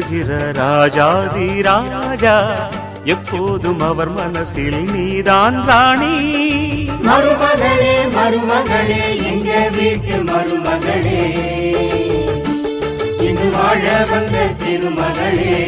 பேசுகிற ராஜாதி ராஜா, எப்போதும் அவர் மனசில் நீதான் ராணி. மருமகளே மருமகளே எங்க வீட்டு மருமகளே, இங்கு வாழ வந்த திருமகளே.